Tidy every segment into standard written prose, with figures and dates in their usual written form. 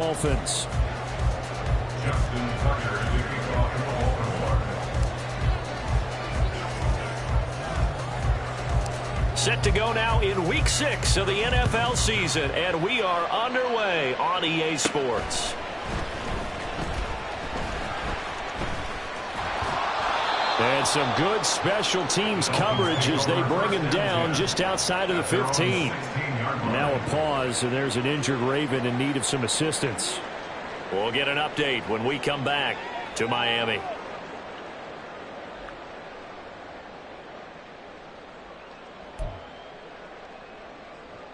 Dolphins. Set to go now in Week 6 of the NFL season, and we are underway on EA Sports. And some good special teams coverage as they bring him down just outside of the 15. Now a pause, and there's an injured Raven in need of some assistance. We'll get an update when we come back to Miami.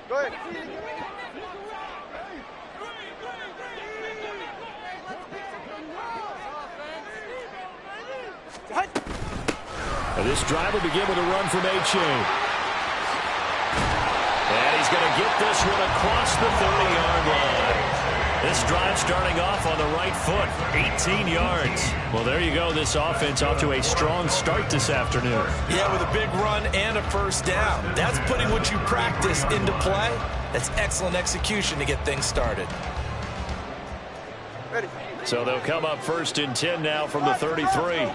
Go ahead. This drive will begin with a run from A-Chain. And he's going to get this one across the 30-yard line. This drive starting off on the right foot, 18 yards. Well, there you go. This offense off to a strong start this afternoon. Yeah, with a big run and a first down. That's putting what you practice into play. That's excellent execution to get things started. Ready. So they'll come up first and 10 now from the 33.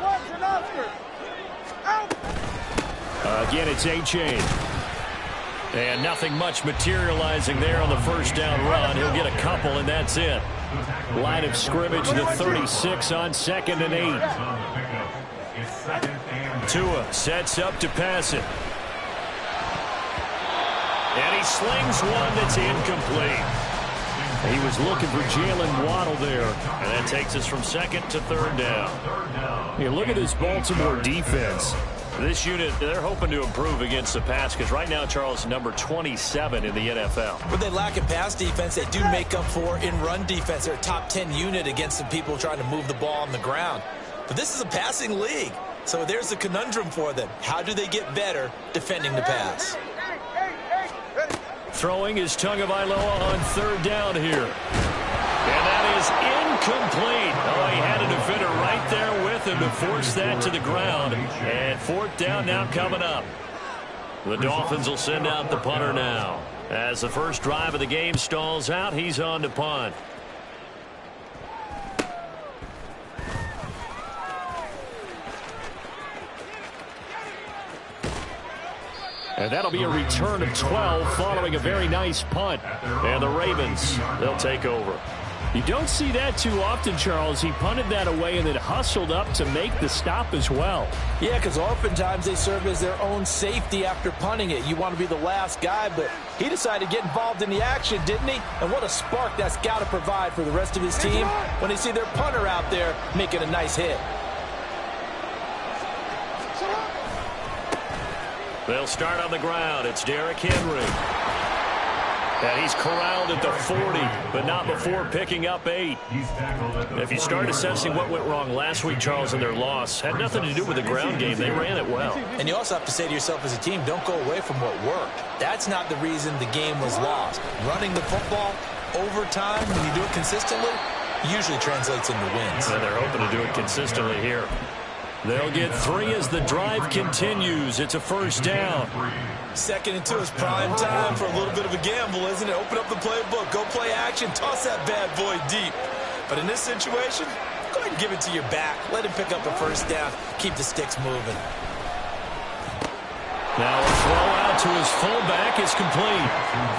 Again, it's A-Chain. And nothing much materializing there on the first down run. He'll get a couple, and that's it. Line of scrimmage, the 36 on 2nd and 8. Tua sets up to pass it. And he slings one that's incomplete. He was looking for Jalen Waddle there. And that takes us from 2nd to 3rd down. Hey, look at this Baltimore defense. This unit, they're hoping to improve against the pass because right now, Charles, number 27 in the NFL. When they lack in pass defense, they do make up for in run defense. They're a top 10 unit against some people trying to move the ball on the ground. But this is a passing league. So there's the conundrum for them. How do they get better defending the pass? Throwing is Tagovailoa on 3rd down here. And that is incomplete. Oh, he had a defender right there with him to force that to the ground. And 4th down now coming up. The Dolphins will send out the punter now. As the first drive of the game stalls out, he's on to punt. And that'll be a return of 12 following a very nice punt. And the Ravens, they'll take over. You don't see that too often, Charles. He punted that away and then hustled up to make the stop as well. Yeah, because oftentimes they serve as their own safety after punting it. You want to be the last guy, but he decided to get involved in the action, didn't he? And what a spark that's got to provide for the rest of his team when they see their punter out there making a nice hit. They'll start on the ground. It's Derrick Henry. And he's corralled at the 40, but not before picking up 8. If you start assessing what went wrong last week, Charles, in their loss, had nothing to do with the ground game. They ran it well. And you also have to say to yourself as a team, don't go away from what worked. That's not the reason the game was lost. Running the football over time, when you do it consistently, usually translates into wins. And they're hoping to do it consistently here. They'll get 3 as the drive continues. It's a first down. 2nd and 2 is prime time for a little bit of a gamble, isn't it? Open up the playbook, go play action, toss that bad boy deep. But in this situation, go ahead and give it to your back. Let him pick up a first down. Keep the sticks moving. Now a throw out to his fullback is complete.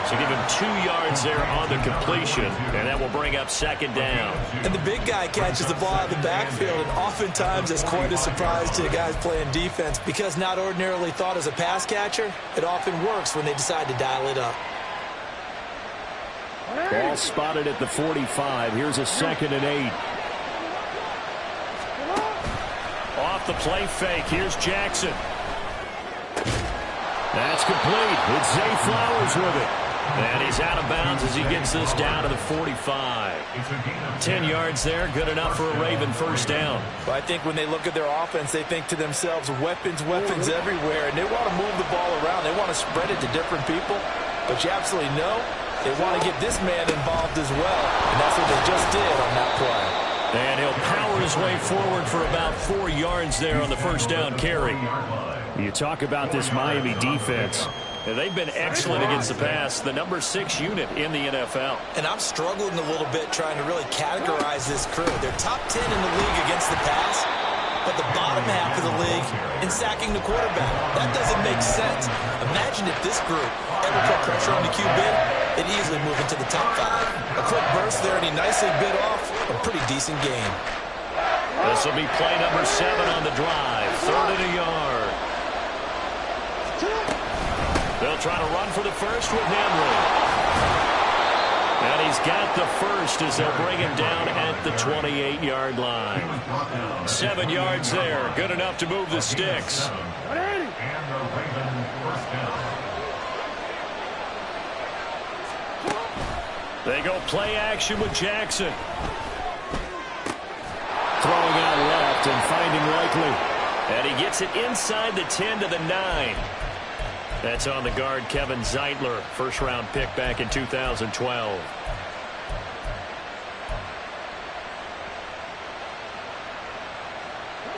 So give him 2 yards there on the completion, and that will bring up 2nd down. And the big guy catches the ball out of the backfield, and oftentimes it's quite a surprise to the guys playing defense because not ordinarily thought as a pass catcher, it often works when they decide to dial it up. Ball spotted at the 45. Here's a 2nd and 8. Off the play fake. Here's Jackson. That's complete. It's Zay Flowers with it. And he's out of bounds as he gets this down to the 45. 10 yards there, good enough for a Raven first down. Well, I think when they look at their offense, they think to themselves, weapons, weapons everywhere. And they want to move the ball around. They want to spread it to different people. But you absolutely know they want to get this man involved as well. And that's what they just did on that play. And he'll power his way forward for about 4 yards there on the first down carry. You talk about this Miami defense. And they've been excellent against the pass, the number 6 unit in the NFL. And I'm struggling a little bit trying to really categorize this crew. They're top 10 in the league against the pass, but the bottom half of the league in sacking the quarterback. That doesn't make sense. Imagine if this group ever put pressure on the QB, they'd easily move into the top 5. A quick burst there, and he nicely bit off a pretty decent game. This will be play number 7 on the drive. 3rd and a yard. They'll try to run for the first with Henry. And he's got the first as they'll bring him down at the 28-yard line. 7 yards there. Good enough to move the sticks. They go play action with Jackson. Throwing out left and finding Likely. And he gets it inside the 10 to the 9. That's on the guard, Kevin Zeitler, first-round pick back in 2012.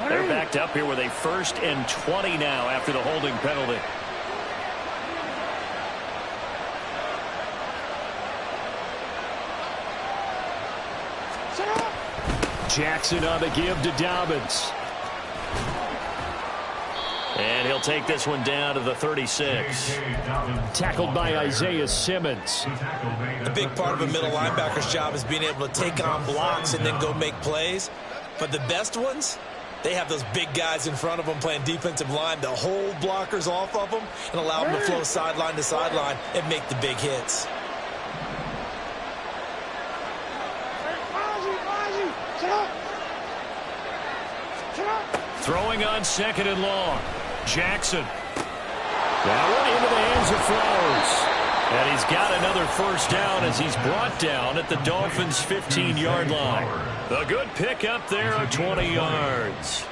They're backed up here with a 1st and 20 now after the holding penalty. Jackson on the give to Dobbins. And he'll take this one down to the 36. Tackled by Isaiah Simmons. A big part of a middle linebacker's job is being able to take on blocks and then go make plays. But the best ones, they have those big guys in front of them playing defensive line to hold blockers off of them and allow them to flow sideline to sideline and make the big hits. Throwing on 2nd and long. Jackson. That one into the hands of Flowers. And he's got another first down as he's brought down at the Dolphins' 15-yard line. A good pick up there of 20 yards.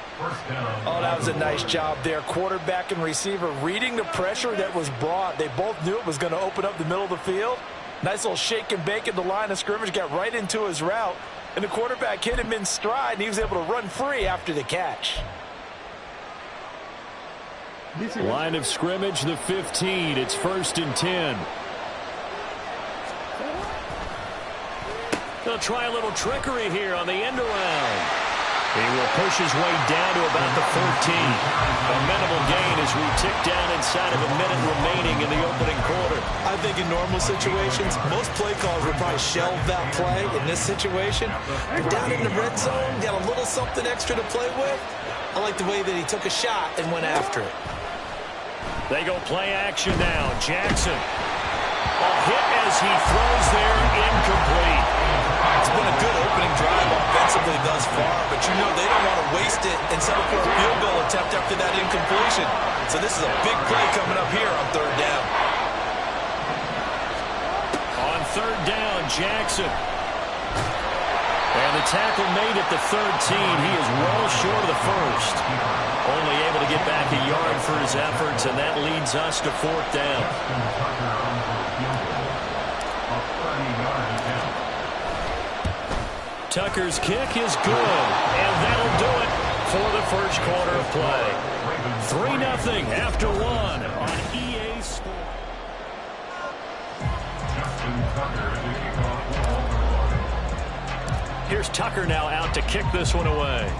Oh, that was a nice job there. Quarterback and receiver reading the pressure that was brought. They both knew it was going to open up the middle of the field. Nice little shake and bake at the line of scrimmage. Got right into his route. And the quarterback hit him in stride, and he was able to run free after the catch. Line of scrimmage, the 15. It's 1st and 10. They'll try a little trickery here on the end around. He will push his way down to about the 14. A minimal gain as we tick down inside of a minute remaining in the opening quarter. I think in normal situations, most play calls would probably shelve that play. In this situation, you're down in the red zone, got a little something extra to play with. I like the way that he took a shot and went after it. They go play action now. Jackson. A hit as he throws there, incomplete. It's been a good opening drive offensively thus far, but you know they don't want to waste it and settle for a field goal attempt after that incompletion. So this is a big play coming up here on 3rd down. On 3rd down, Jackson. And the tackle made at the 13. He is well short of the first. Only able to get back a yard for his efforts, and that leads us to 4th down. Tucker's kick is good, and that'll do it for the first quarter of play. 3-0 after 1 on EA Sports. Here's Tucker now out to kick this one away.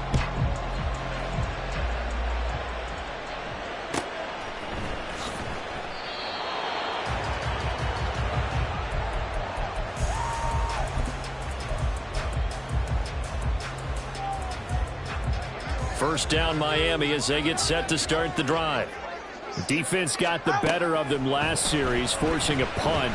First down Miami as they get set to start the drive. Defense got the better of them last series, forcing a punt.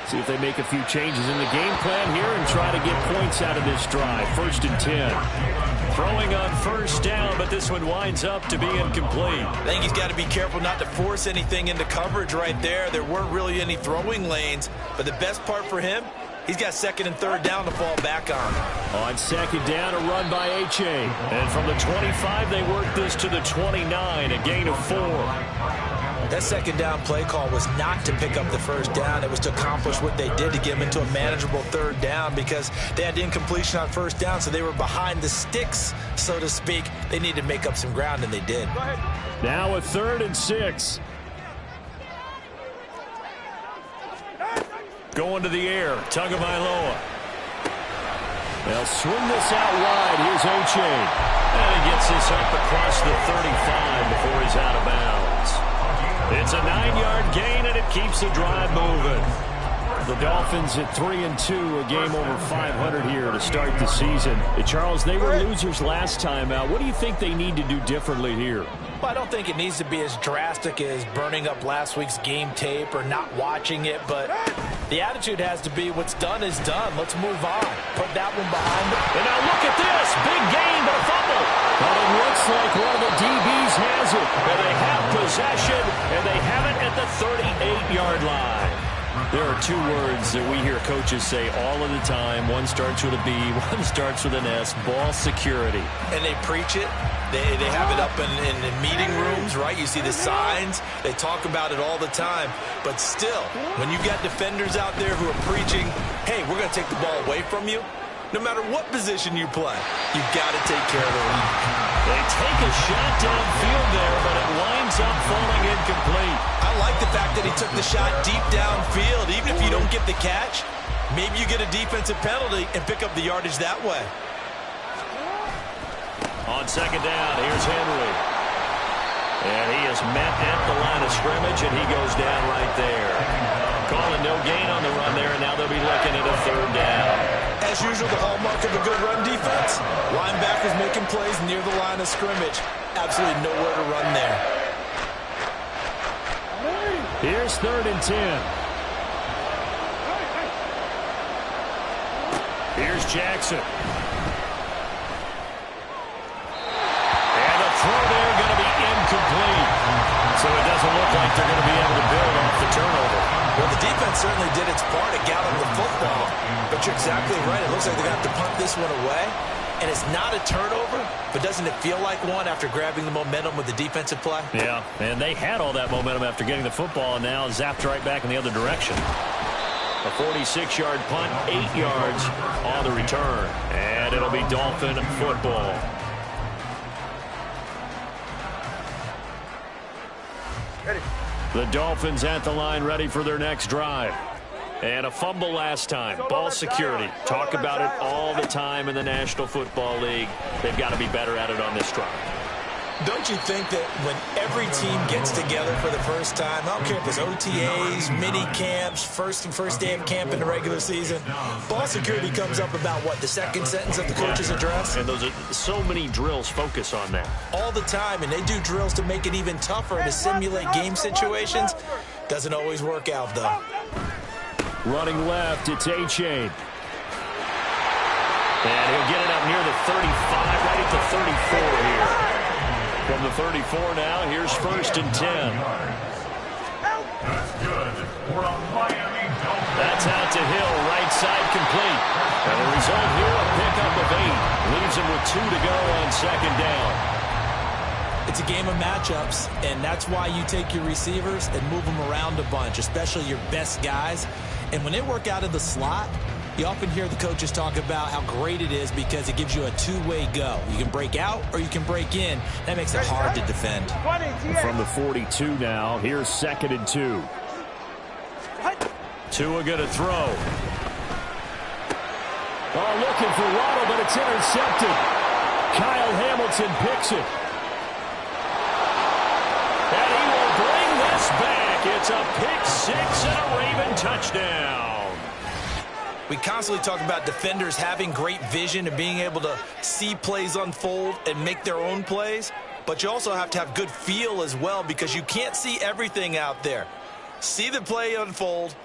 See if they make a few changes in the game plan here and try to get points out of this drive. 1st and 10. Throwing on 1st down, but this one winds up to be incomplete. I think he's got to be careful not to force anything into coverage right there. There weren't really any throwing lanes, but the best part for him, he's got 2nd and 3rd down to fall back on. On 2nd down, a run by H.A. And from the 25, they work this to the 29, a gain of 4. That 2nd down play call was not to pick up the 1st down. It was to accomplish what they did to get them into a manageable 3rd down because they had incompletion on 1st down, so they were behind the sticks, so to speak. They needed to make up some ground, and they did. Now a 3rd and 6. Going to the air. Tagovailoa. They'll swing this out wide. Here's O'Chain. And he gets this up across the 35 before he's out of bounds. It's a 9-yard gain, and it keeps the drive moving. The Dolphins at 3-2, a game over 500 here to start the season. Charles, they were losers last time out. What do you think they need to do differently here? Well, I don't think it needs to be as drastic as burning up last week's game tape or not watching it, but the attitude has to be what's done is done. Let's move on. Put that one behind them. And now look at this. Big gain, but a fumble. But it looks like one of the DBs has it. And they have possession, and they have it at the 38-yard line. There are two words that we hear coaches say all of the time. One starts with a B, one starts with an S, ball security. And they preach it. They have it up in meeting rooms, right? You see the signs. They talk about it all the time. But still, when you got defenders out there who are preaching, hey, we're going to take the ball away from you, no matter what position you play, you've got to take care of the lead. They take a shot downfield there, but it winds up falling incomplete. I like the fact that he took the shot deep downfield. Even if you don't get the catch, maybe you get a defensive penalty and pick up the yardage that way. On second down, here's Henry. And he is met at the line of scrimmage, and he goes down right there. Calling no gain on the run there, and now they'll be looking at a third down. As usual, the hallmark of a good run defense, linebackers making plays near the line of scrimmage. Absolutely nowhere to run there. Here's 3rd and 10. Here's Jackson. And the throw there going to be incomplete. So it doesn't look like they're going to be able to build off the turnover. Well, the defense certainly did its part to gallop the football. But you're exactly right. It looks like they're going to have to punt this one away. And it's not a turnover, but doesn't it feel like one after grabbing the momentum with the defensive play? Yeah, and they had all that momentum after getting the football, and now zapped right back in the other direction. A 46-yard punt, 8 yards on the return. And it'll be Dolphin football. Ready. The Dolphins at the line ready for their next drive. And a fumble last time. Ball security. Talk about it all the time in the National Football League. They've got to be better at it on this drive. Don't you think that when every team gets together for the first time, I don't care if it's OTAs, mini camps, first day of camp in the regular season, ball security comes up about, what, the second sentence of the coach's address? And those are so many drills focus on that. All the time, and they do drills to make it even tougher to simulate game situations. Doesn't always work out, though. Running left, it's A-Chain. And he'll get it up near the 35, right at the 34 here. From the 34 now, here's 1st and 10. That's good for a Miami Dolphins. That's out to Hill, right side complete. And the result here, a pickup of 8. Leaves him with 2 to go on second down. It's a game of matchups, and that's why you take your receivers and move them around a bunch, especially your best guys. And when they work out of the slot, you often hear the coaches talk about how great it is because it gives you a two-way go. You can break out or you can break in. That makes it hard to defend. From the 42 now, here's 2nd and 2. Tua going to throw. Oh, looking for Waddle, but it's intercepted. Kyle Hamilton picks it. And he will bring this back. It's a pick 6 and a Raven touchdown. We constantly talk about defenders having great vision and being able to see plays unfold and make their own plays. But you also have to have good feel as well because you can't see everything out there. See the play unfold,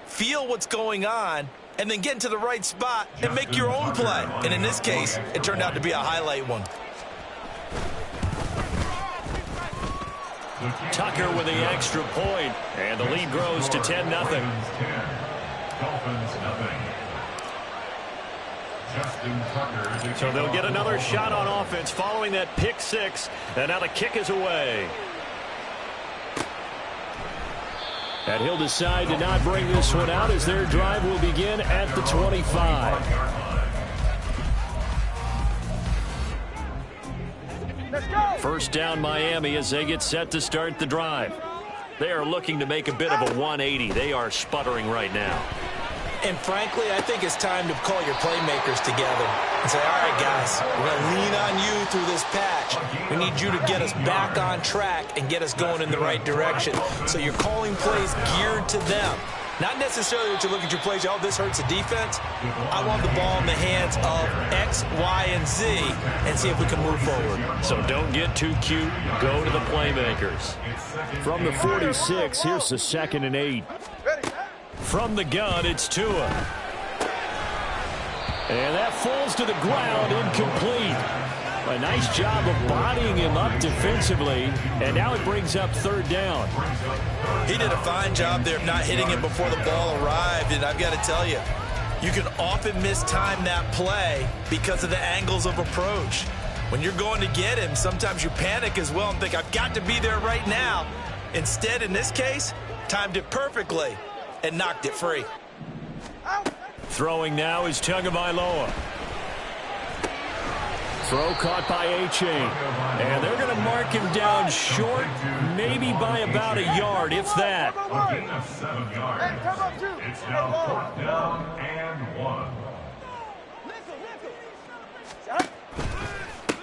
feel what's going on, and then get into the right spot and make your own play. And in this case, it turned out to be a highlight one. Tucker with the extra point, and the lead grows to 10-0. Dolphins nothing. So they'll get another shot on offense following that pick 6, and now the kick is away. And he'll decide to not bring this one out as their drive will begin at the 25. First down Miami as they get set to start the drive. They are looking to make a bit of a 180. They are sputtering right now. And frankly, I think it's time to call your playmakers together and say, all right, guys, we're going to lean on you through this patch. We need you to get us back on track and get us going in the right direction. So you're calling plays geared to them. Not necessarily that you look at your plays, oh, this hurts the defense. I want the ball in the hands of X, Y, and Z and see if we can move forward. So don't get too cute. Go to the playmakers. From the 46, here's the 2nd and 8. From the gun, it's Tua. And that falls to the ground, incomplete. A nice job of bodying him up defensively, and now it brings up 3rd down. He did a fine job there of not hitting him before the ball arrived, and I've got to tell you, you can often mistime that play because of the angles of approach. When you're going to get him, sometimes you panic as well and think, I've got to be there right now. Instead, in this case, timed it perfectly and knocked it free. Throwing now is Tagovailoa. Throw caught by A-Chain. And they're going to mark him down short, maybe by about a yard, if that. A gain of 7 yards. It's now 4th down and 1.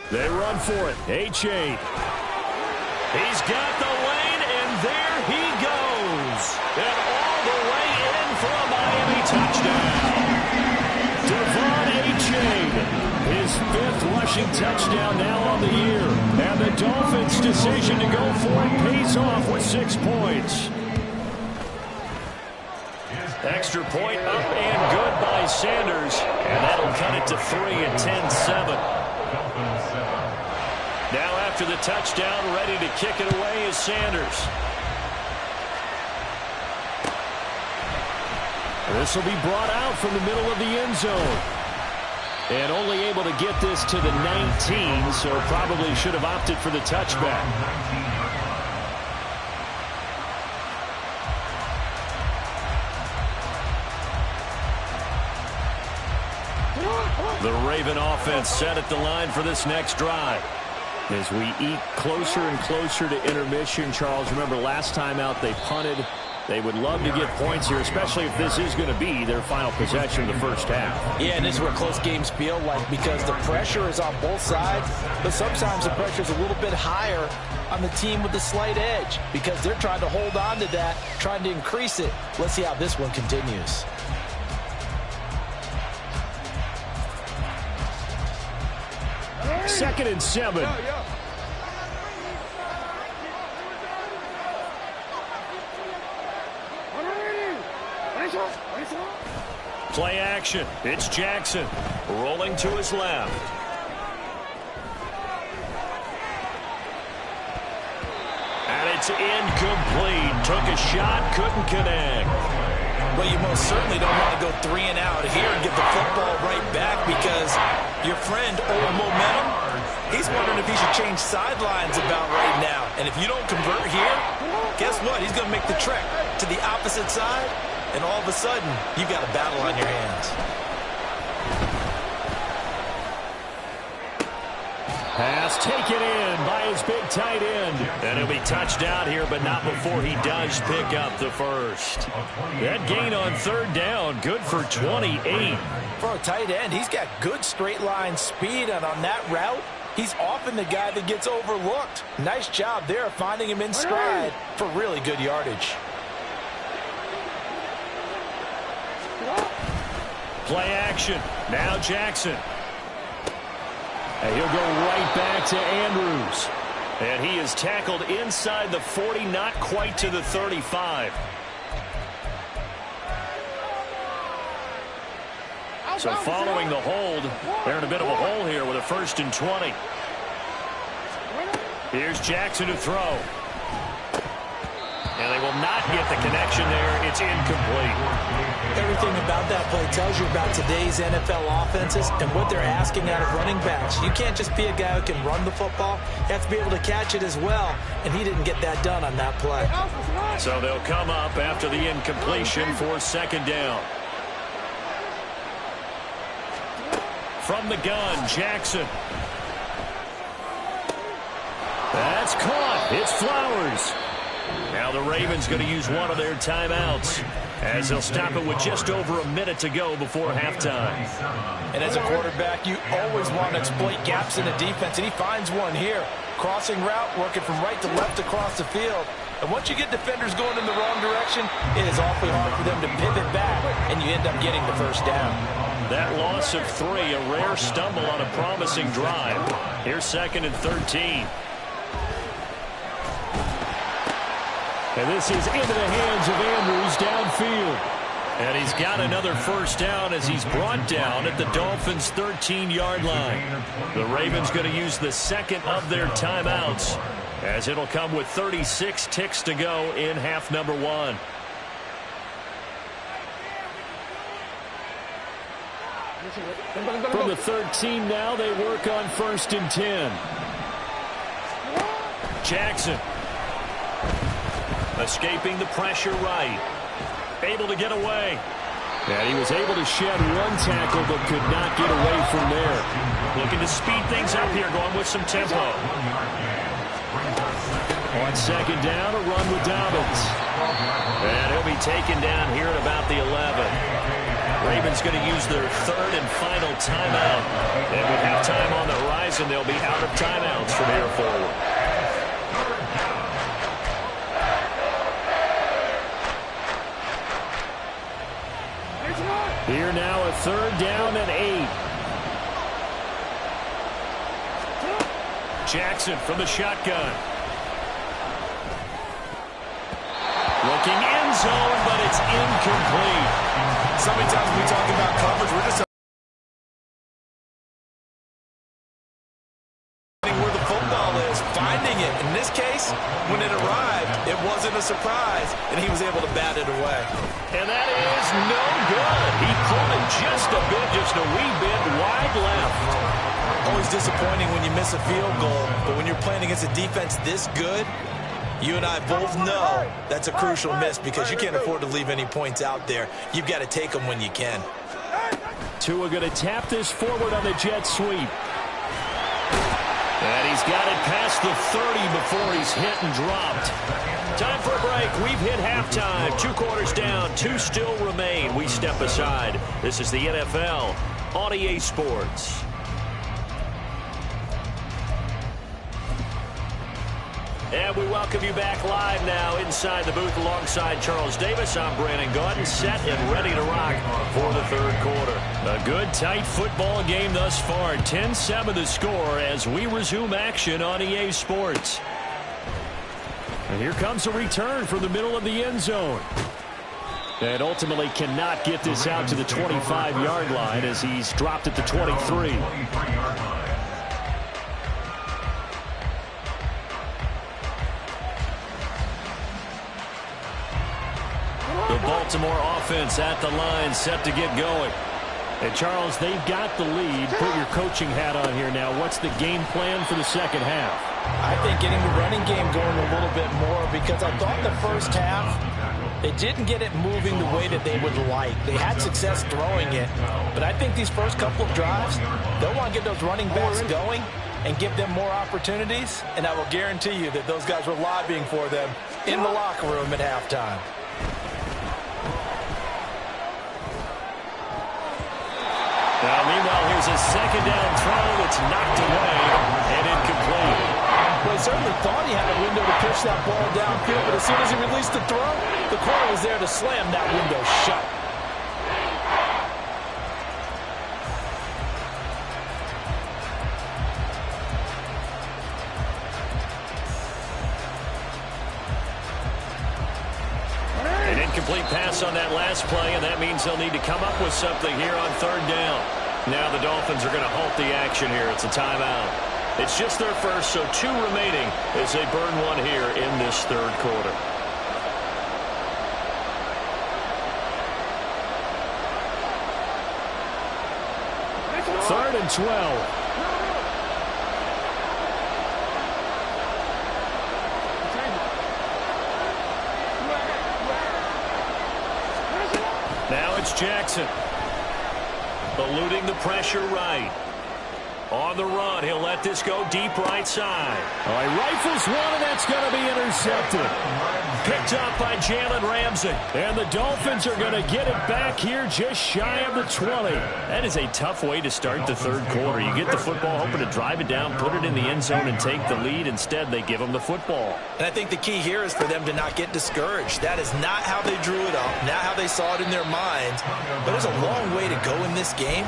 They run for it. A-Chain. He's got the lane, and there he goes. And all the way in for a Miami touchdown. Devon A-Chain. His 5th rushing touchdown now on the year. And the Dolphins' decision to go for it pays off with 6 points. Extra point up and good by Sanders. And that'll cut it to 3 at 10-7. Now after the touchdown, ready to kick it away is Sanders. This will be brought out from the middle of the end zone. And only able to get this to the 19, so probably should have opted for the touchback. The Raven offense set at the line for this next drive. As we eat closer and closer to intermission, Charles, remember last time out they punted. They would love to get points here, especially if this is going to be their final possession of the first half. Yeah, and this is where close games feel like because the pressure is on both sides, but sometimes the pressure is a little bit higher on the team with the slight edge because they're trying to hold on to that, trying to increase it. Let's see how this one continues. Second and 7. Play action. It's Jackson rolling to his left. And it's incomplete. Took a shot, couldn't connect. Well, you most certainly don't want to go 3 and out here and get the football right back because your friend, Old Momentum, he's wondering if he should change sidelines about right now. And if you don't convert here, guess what? He's going to make the trek to the opposite side, and all of a sudden, you've got a battle on your hands. Pass taken in by his big tight end. And he'll be touched out here, but not before he does pick up the first. That gain on 3rd down, good for 28. For a tight end, he's got good straight line speed, and on that route, he's often the guy that gets overlooked. Nice job there finding him in stride for really good yardage. Play action. Now Jackson. And he'll go right back to Andrews. And he is tackled inside the 40, not quite to the 35. So following the hold, they're in a bit of a hole here with a 1st and 20. Here's Jackson to throw. And they will not get the connection there. It's incomplete. Everything about that play tells you about today's NFL offenses and what they're asking out of running backs. You can't just be a guy who can run the football. You have to be able to catch it as well, and he didn't get that done on that play. So they'll come up after the incompletion for 2nd down. From the gun, Jackson. That's caught. It's Flowers. Now the Ravens going to use one of their timeouts. as they'll stop it with just over a minute to go before halftime. And as a quarterback, you always want to exploit gaps in the defense, and he finds one here. Crossing route, working from right to left across the field. And once you get defenders going in the wrong direction, it is awfully hard for them to pivot back, and you end up getting the first down. That loss of 3, a rare stumble on a promising drive. Here's 2nd and 13. And this is into the hands of Andrews downfield. And he's got another first down as he's brought down at the Dolphins' 13-yard line. The Ravens going to use the second of their timeouts, as it'll come with 36 ticks to go in half number 1. From the 13 now, they work on 1st and 10. Jackson. Escaping the pressure right. Able to get away. And he was able to shed one tackle but could not get away from there. Looking to speed things up here, going with some tempo. On 2nd down, a run with Dobbins. And he'll be taken down here at about the 11. Ravens going to use their 3rd and final timeout. And with halftime on the horizon, they'll be out of timeouts from here forward. Here now a 3rd down and 8. Jackson from the shotgun. Looking end zone, but it's incomplete. So many times we talk about coverage, we're just where the football is, finding it. In this case, when it arrived, it wasn't a surprise, and he was able to bat it away. And that is no good. He pulled it just a bit, just a wee bit wide left. Always disappointing when you miss a field goal, but when you're playing against a defense this good, you and I both know that's a crucial miss because you can't afford to leave any points out there. You've got to take them when you can. Tua going to tap this forward on the jet sweep. And he's got it past the 30 before he's hit and dropped. Time for a break. We've hit halftime. 2 quarters down. 2 still remain. We step aside. This is the NFL on EA Sports. And we welcome you back live now inside the booth alongside Charles Davis. I'm Brandon Gaudin, set and ready to rock for the 3rd quarter. A good, tight football game thus far. 10-7 the score as we resume action on EA Sports. And here comes a return from the middle of the end zone. And ultimately cannot get this out to the 25-yard line as he's dropped at the 23. The Baltimore offense at the line, set to get going. And Charles, they've got the lead. Put your coaching hat on here now. What's the game plan for the second half? I think getting the running game going a little bit more because I thought the first half, they didn't get it moving the way that they would like. They had success throwing it. But I think these first couple of drives, they'll want to get those running backs going and give them more opportunities. And I will guarantee you that those guys were lobbying for them in the locker room at halftime. Now, meanwhile, here's a 2nd down throw that's knocked away and incomplete. Well, he certainly thought he had a window to pitch that ball downfield, but as soon as he released the throw, the corner was there to slam that window shut. An incomplete pass on that last play, and that means they'll need to come up with something here on 3rd down. Now the Dolphins are going to halt the action here. It's a timeout. It's just their first, so 2 remaining as they burn one here in this 3rd quarter. Third and 12. Now it's Jackson. Eluding the pressure right. On the run, he'll let this go deep right side. Oh, he rifles one, and that's going to be intercepted. Picked up by Jalen Ramsey. And the Dolphins are going to get it back here just shy of the 20. That is a tough way to start the third quarter. You get the football, hoping to drive it down, put it in the end zone, and take the lead. Instead, they give them the football. And I think the key here is for them to not get discouraged. That is not how they drew it up, not how they saw it in their minds. But there's a long way to go in this game.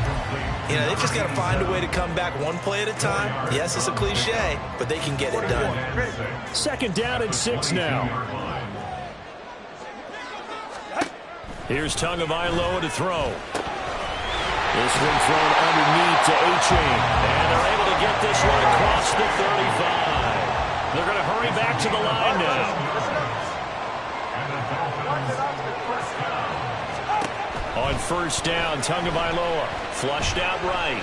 You know, they've just got to find a way to come back one play at a time. Yes, it's a cliche, but they can get it done. Second down and 6 now. Here's Tagovailoa to throw. This one thrown underneath to A-Chain. And they're able to get this one across the 35. They're going to hurry back to the line now. On first down, Tagovailoa flushed out right.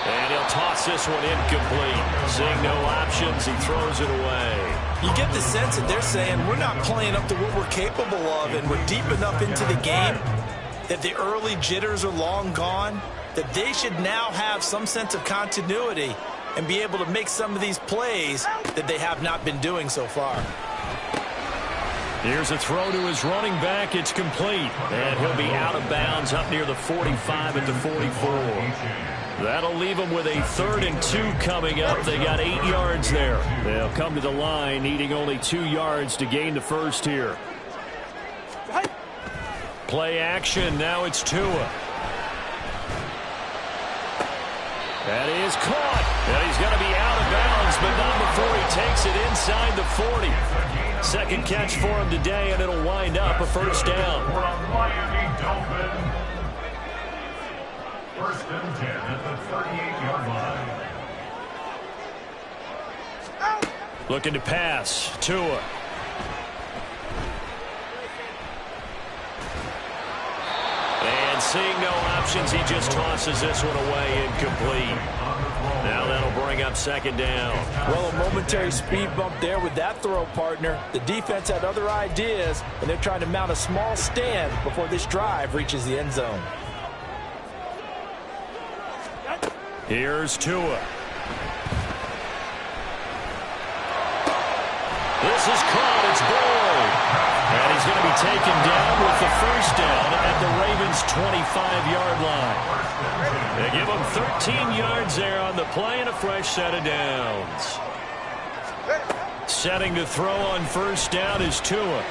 And he'll toss this one incomplete. Seeing no options, he throws it away. You get the sense that they're saying we're not playing up to what we're capable of, and we're deep enough into the game that the early jitters are long gone, that they should now have some sense of continuity and be able to make some of these plays that they have not been doing so far. Here's a throw to his running back. It's complete. And he'll be out of bounds up near the 45 at the 44. That'll leave them with a 3rd and 2 coming up. They got 8 yards there. They'll come to the line needing only 2 yards to gain the first here. Play action. Now it's Tua. That is caught. And he's going to be out of bounds, but not before he takes it inside the 40. Second catch for him today, and it'll wind up a first down. First and 10 at the 38-yard line. Looking to pass. Tua. And seeing no options, he just tosses this one away incomplete. Now that'll bring up second down. Well, a momentary speed bump there with that throw, partner. The defense had other ideas, and they're trying to mount a small stand before this drive reaches the end zone. Here's Tua. This is caught. It's Boyd. And he's going to be taken down with the first down at the Ravens' 25-yard line. They give him 13 yards there on the play and a fresh set of downs. Setting to throw on first down is Tua.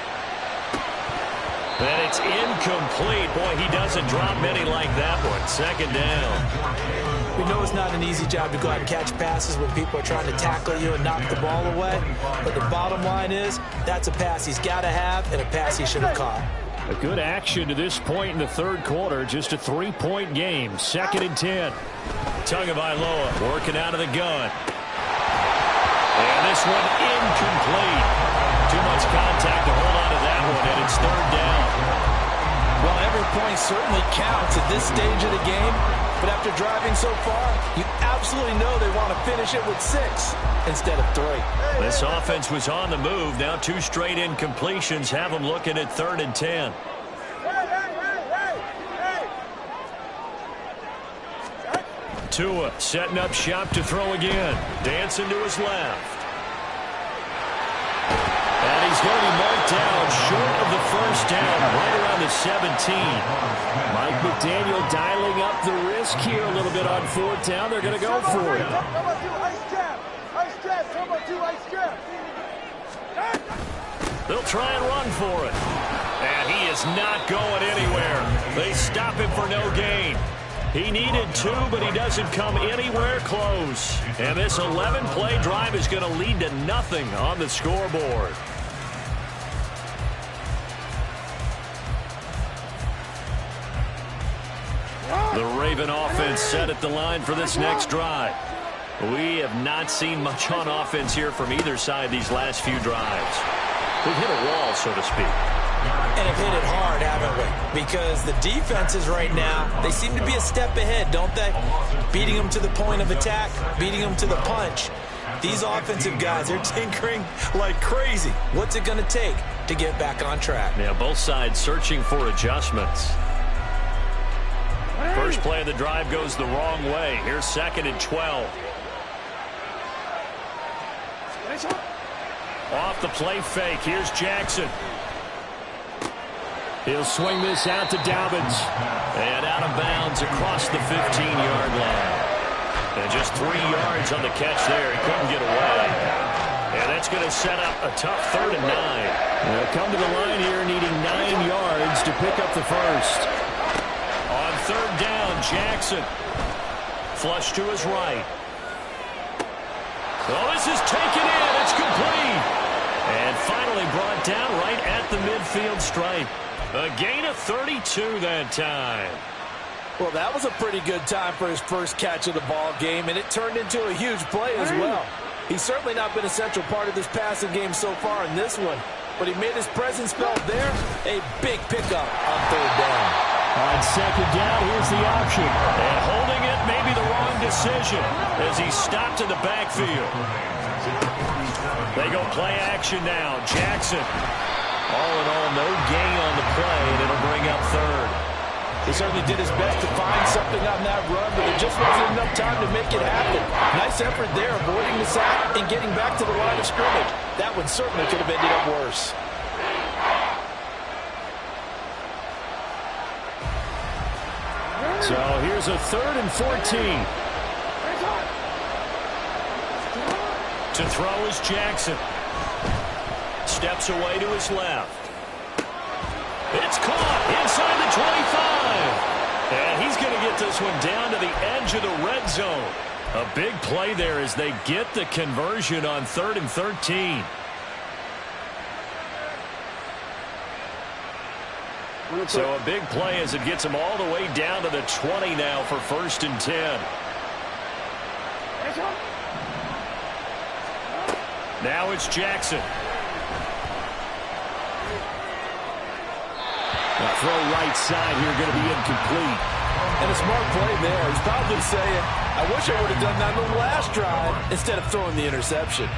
And it's incomplete. Boy, he doesn't drop many like that one. Second down. We know it's not an easy job to go out and catch passes when people are trying to tackle you and knock the ball away. But the bottom line is, that's a pass he's got to have and a pass he should have caught. A good action to this point in the third quarter. Just a 3-point game. Second and 10. Tagovailoa working out of the gun. And this one incomplete. Too much contact to hold on to that one, and it's third down. Well, every point certainly counts at this stage of the game. But after driving so far, you absolutely know they want to finish it with 6 instead of 3. This offense was on the move. Now 2 straight incompletions have them looking at 3rd and 10. Tua setting up shop to throw again. Dancing to his left. And he's going to be marked down short of the first down, right around the 17. Mike McDaniel dialing up the risk here a little bit on 4th down. They're going to go for it. They'll try and run for it. And he is not going anywhere. They stop him for no gain. He needed 2, but he doesn't come anywhere close. And this 11-play drive is going to lead to nothing on the scoreboard. The Raven offense set at the line for this next drive. We have not seen much on offense here from either side these last few drives. We've hit a wall, so to speak. And have hit it hard, haven't we? Because the defenses right now, they seem to be a step ahead, don't they? Beating them to the point of attack, beating them to the punch. These offensive guys, they're tinkering like crazy. What's it going to take to get back on track? Yeah, both sides searching for adjustments. First play of the drive goes the wrong way. Here's 2nd and 12. Off the play fake. Here's Jackson. He'll swing this out to Dobbins. And out of bounds across the 15-yard line. And just 3 yards on the catch there. He couldn't get away. And that's going to set up a tough 3rd and 9. They'll come to the line here needing 9 yards to pick up the first. On 3rd down, Jackson. Flush to his right. Oh, this is taken in. It's complete. And finally brought down right at the midfield stripe. A gain of 32 that time. Well, that was a pretty good time for his first catch of the ball game, and it turned into a huge play as well. He's certainly not been a central part of this passing game so far in this one, but he made his presence felt there. A big pickup on 3rd down. On 2nd down, here's the option. And holding it may be the wrong decision as he stopped in the backfield. They go play action now. Jackson. All in all, no gain on the play, and it'll bring up 3rd. He certainly did his best to find something on that run, but there just wasn't enough time to make it happen. Nice effort there, avoiding the sack and getting back to the line of scrimmage. That one certainly could have ended up worse. So here's a 3rd and 14. To throw is Jackson. Steps away to his left. It's caught inside the 25. And he's going to get this one down to the edge of the red zone. A big play there as they get the conversion on 3rd and 13. So a big play as it gets him all the way down to the 20 now for 1st and 10. Now it's Jackson. The throw right side here going to be incomplete. And a smart play there. He's probably saying, I wish I would have done that on the last drive instead of throwing the interception.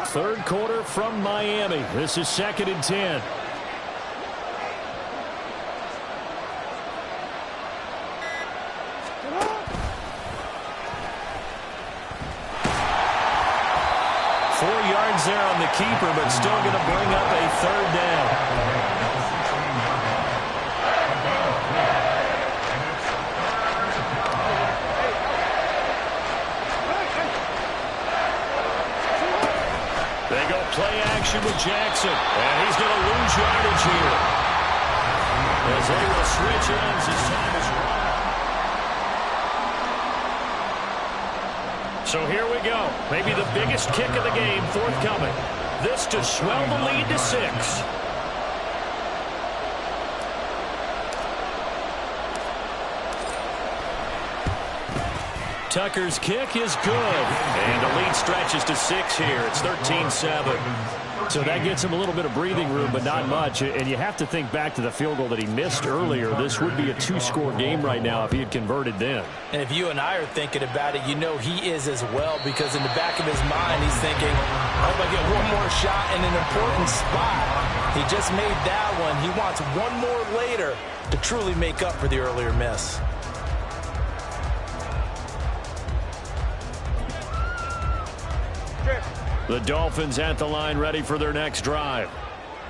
Third quarter from Miami. This is 2nd and 10. There on the keeper, but still going to bring up a 3rd down. They go play action with Jackson, and he's going to lose yardage here. As they will switch ends, his time is run. So here we go. Maybe the biggest kick of the game forthcoming. This to swell the lead to 6. Tucker's kick is good. And the lead stretches to 6 here. It's 13-7. So that gets him a little bit of breathing room, but not much. And you have to think back to the field goal that he missed earlier. This would be a 2-score game right now if he had converted then. And if you and I are thinking about it, you know he is as well, because in the back of his mind, he's thinking, I hope I get one more shot in an important spot. He just made that one. He wants one more later to truly make up for the earlier miss. The Dolphins at the line ready for their next drive.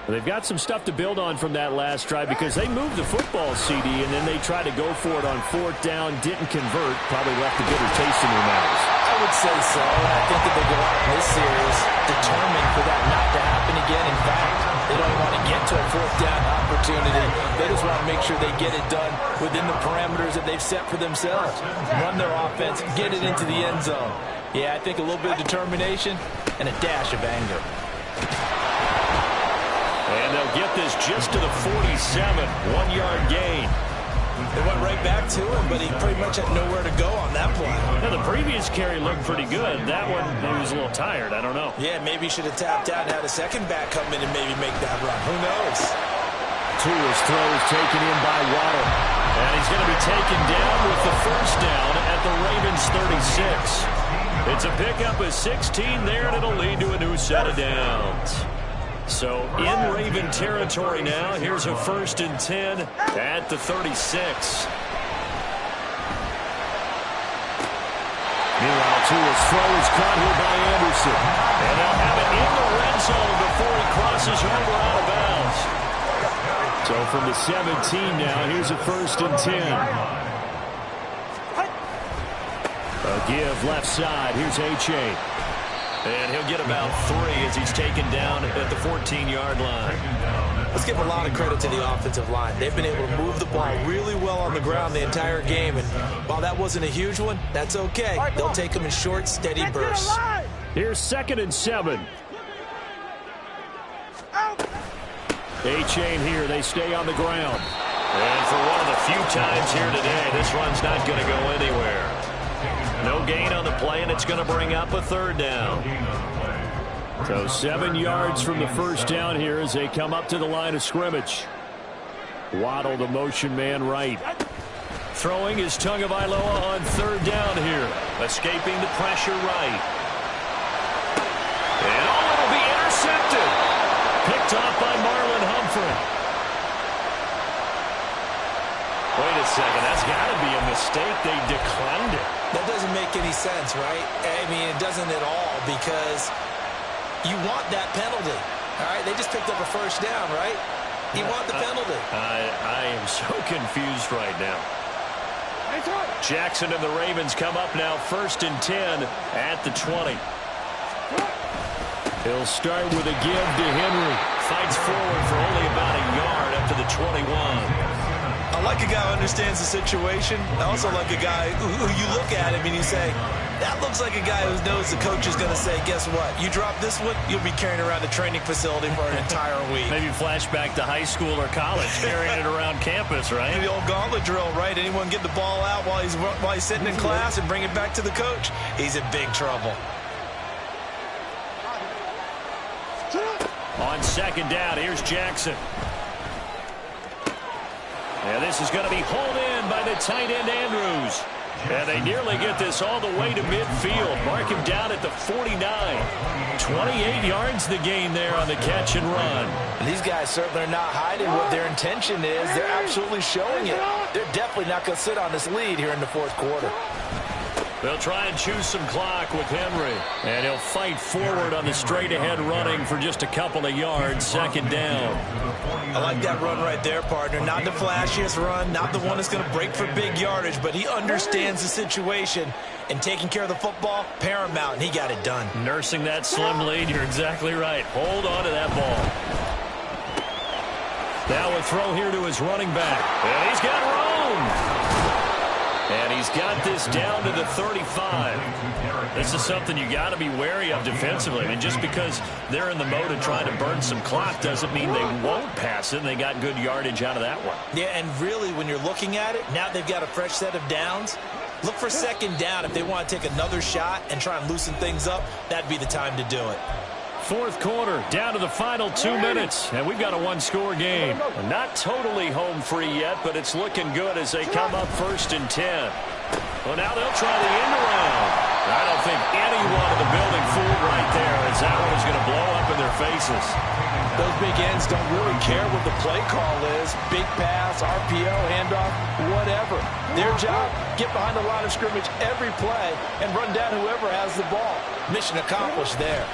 They've got some stuff to build on from that last drive because they moved the football, CD, and then they tried to go for it on 4th down, didn't convert, probably left a bitter taste in their mouths. I would say so, and I think that they go out in this series determined for that not to happen again. In fact, they don't want to get to a 4th down opportunity. They just want to make sure they get it done within the parameters that they've set for themselves. Run their offense, get it into the end zone. Yeah, I think a little bit of determination and a dash of anger. And they'll get this just to the 47, 1-yard gain. They went right back to him, but he pretty much had nowhere to go on that play. Now, the previous carry looked pretty good. That one, he was a little tired. I don't know. Yeah, maybe he should have tapped out and had a second back come in and maybe make that run. Who knows? to his throw is taken in by Waddle. And he's going to be taken down with the first down at the Ravens 36. It's a pickup of 16 there, and it'll lead to a new set of downs. So in Raven territory now. Here's a 1st and 10 at the 36. Meanwhile, Tua's throw is caught here by Anderson. And they'll have it in the red zone before he crosses over out of bounds. So from the 17 now, here's a 1st and 10. A give left side. Here's A-Chain. And he'll get about 3 as he's taken down at the 14-yard line. Let's give a lot of credit to the offensive line. They've been able to move the ball really well on the ground the entire game. And while that wasn't a huge one, that's okay. They'll take them in short, steady bursts. Here's 2nd and 7. A-Chain here. They stay on the ground. And for one of the few times here today, this run's not going to go anywhere. No gain on the play, and it's going to bring up a 3rd down. So 7 yards from the first down here as they come up to the line of scrimmage. Waddle, the motion man right. Throwing is Tagovailoa on 3rd down here. Escaping the pressure right. And it'll be intercepted. Picked off by Marlon Humphrey. Wait a second, that's got to be a mistake. They declined it. That doesn't make any sense, right? I mean, it doesn't at all, because you want that penalty. All right, they just picked up a 1st down, right? You want the penalty. I am so confused right now. Jackson and the Ravens come up now 1st and 10 at the 20. He'll start with a give to Henry. Fights forward for only about a yard up to the 21. I like a guy who understands the situation. I also like a guy who you look at him and you say, that looks like a guy who knows the coach is going to say, guess what? You drop this one, you'll be carrying around the training facility for an entire week. Maybe flashback to high school or college, carrying it around campus, right? The old gauntlet drill, right? Anyone get the ball out while he's sitting in class and bring it back to the coach? He's in big trouble. On 2nd down, here's Jackson. And this is going to be hauled in by the tight end Andrews. And they nearly get this all the way to midfield. Mark him down at the 49. 28 yards the gain there on the catch and run. And these guys certainly are not hiding what their intention is. They're absolutely showing it. They're definitely not going to sit on this lead here in the 4th quarter. They'll try and choose some clock with Henry. And he'll fight forward on the straight-ahead running for just a couple of yards. 2nd down. I like that run right there, partner. Not the flashiest run, not the one that's going to break for big yardage, but he understands the situation. And taking care of the football, paramount, and he got it done. Nursing that slim lead, you're exactly right. Hold on to that ball. Now a throw here to his running back. And he's got room. And he's got this down to the 35. This is something you got to be wary of defensively. I mean, just because they're in the mode of trying to burn some clock doesn't mean they won't pass it. And they got good yardage out of that one. Yeah, and really, when you're looking at it, now they've got a fresh set of downs. Look for 2nd down. If they want to take another shot and try and loosen things up, that'd be the time to do it. 4th quarter, down to the final 2 minutes, and we've got a 1-score game. Not totally home free yet, but it's looking good as they come up 1st and 10. Well, now they'll try the end around. I don't think anyone in the building fooled right there, as that one is going to blow up in their faces. Those big ends don't really care what the play call is. Big pass, RPO, handoff, whatever. Their job, get behind the line of scrimmage every play and run down whoever has the ball. Mission accomplished there.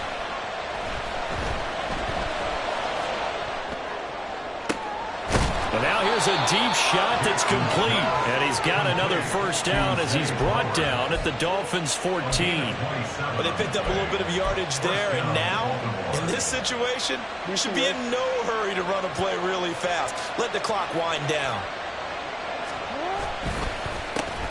Well, now here's a deep shot that's complete. And he's got another 1st down as he's brought down at the Dolphins' 14. But they picked up a little bit of yardage there, and now, in this situation, you should be in no hurry to run a play really fast. Let the clock wind down.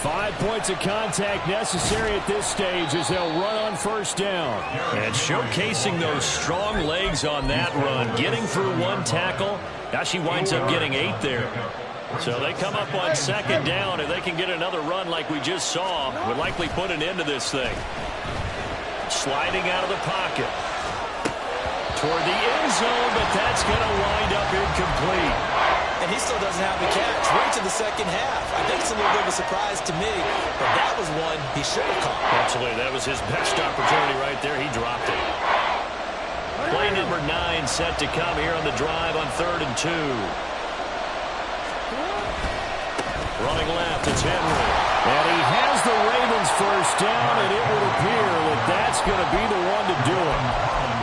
5 points of contact necessary at this stage as they'll run on 1st down. And showcasing those strong legs on that run, getting through 1 tackle. Now she winds up getting 8 there. So they come up on 2nd down, and they can get another run like we just saw. Would likely put an end to this thing. Sliding out of the pocket. Toward the end zone, but that's going to wind up incomplete. and he still doesn't have the catch right to the second half. I think it's a little bit of a surprise to me, but that was one he should have caught. Absolutely. That was his best opportunity right there. He dropped it. Play number 9 set to come here on the drive on 3rd and 2. Running left, it's Henry. And he has the Ravens first down, and it would appear that that's going to be the one to do it.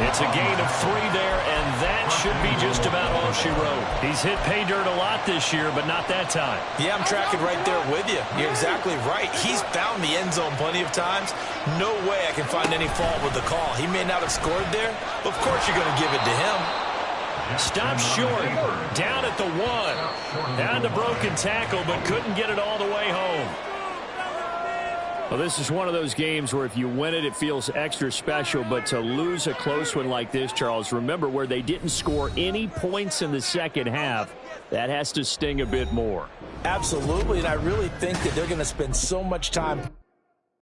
It's a gain of 3 there, and that should be just about all she wrote. He's hit pay dirt a lot this year, but not that time. Yeah, I'm tracking right there with you. You're exactly right. He's found the end zone plenty of times. No way I can find any fault with the call. He may not have scored there, but of course you're going to give it to him. Stop short, down at the 1. Had the broken tackle, but couldn't get it all the way home. Well, this is one of those games where if you win it, it feels extra special. But to lose a close one like this, Charles, remember where they didn't score any points in the second half, that has to sting a bit more. Absolutely, and I really think that they're going to spend so much time